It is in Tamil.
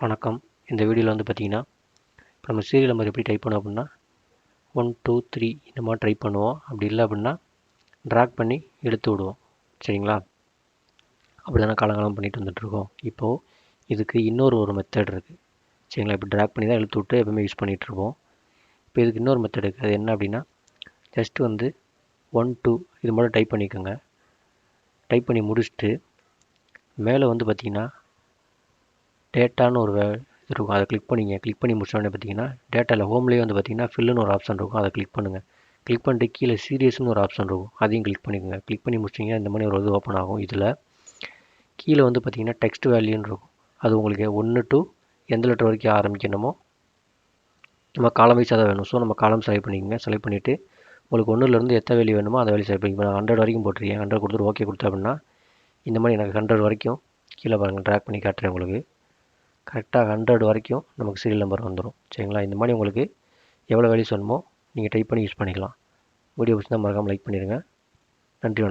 வணக்கம். இந்த வீடியோவில் வந்து பார்த்தீங்கன்னா, இப்போ நம்ம சீரியல் நம்பர் எப்படி டைப் பண்ணோம் அப்படின்னா 1 2 3 இந்த மாதிரி டைப் பண்ணுவோம். அப்படி இல்லை அப்படின்னா ட்ராக் பண்ணி இழுத்து விடுவோம். சரிங்களா? அப்படி தானே காலங்காலம் பண்ணிட்டு வந்துட்டுருக்கோம். இப்போது இதுக்கு ஒரு மெத்தட் இருக்குது. சரிங்களா? இப்போ ட்ராக் பண்ணி தான் இழுத்து விட்டு எப்பவுமே யூஸ் பண்ணிகிட்ருப்போம். இப்போ இதுக்கு இன்னொரு மெத்தட் இருக்குது. அது என்ன அப்படின்னா ஜஸ்ட் வந்து 1 2 இது மட்டும் டைப் பண்ணிக்கோங்க. டைப் பண்ணி முடிச்சுட்டு மேலே வந்து பார்த்தீங்கன்னா டேட்டான்னு ஒரு இது இருக்கும். அதை கிளிக் பண்ணிங்க. கிளிக் பண்ணி முடிச்சோடனே பார்த்தீங்கன்னா டேட்டாவில் ஹோம்லேயே வந்து பார்த்தீங்கன்னா ஃபில்லுன்னு ஒரு ஆப்ஷன் இருக்கும். அதை கிளிக் பண்ணுங்கள். கிளிக் பண்ணிட்டு கீழே சீரியஸ்னு ஒரு ஆப்ஷன் இருக்கும். அதையும் கிளிக் பண்ணிக்கோங்க. கிளிக் பண்ணி முடிச்சிங்கன்னா இந்த மாதிரி ஒரு இது ஓப்பன் ஆகும். இதில் கீழே வந்து பார்த்தீங்கன்னா டெக்ஸ்ட் வேல்யூன்னு இருக்கும். அது உங்களுக்கு 1 to எந்த லெட்டர் வரைக்கும் ஆரம்பிக்கணுமோ நம்ம காலம் வைஸாக தான் வேணும். ஸோ நம்ம காலம் செலக்ட் பண்ணிக்கோங்க. செலக்ட் பண்ணிவிட்டு உங்களுக்கு 1லேருந்து எத்தனை வேல்யூ வேணுமோ அந்த வேல்யூ செலக்ட் பண்ணிக்கோங்க. நான் 100 வரைக்கும் போட்டிருக்கேன். 100 கொடுத்துட்டு ஓகே கொடுத்தேன் அப்படின்னா இந்த மாதிரி எனக்கு 100 வரைக்கும் கீழே பாருங்கள், ட்ராக் பண்ணி காட்டுறேன் உங்களுக்கு. கரெக்டாக 100 வரைக்கும் நமக்கு சீரியல் நம்பர் வந்துடும். சரிங்களா? இந்த மாதிரி உங்களுக்கு எவ்வளோ வேல்யூஸ் வேணுமோ நீங்கள் டைப் பண்ணி யூஸ் பண்ணிக்கலாம். வீடியோ பிடிச்சிருந்தா மறக்காமல் லைக் பண்ணிடுங்க. நன்றி.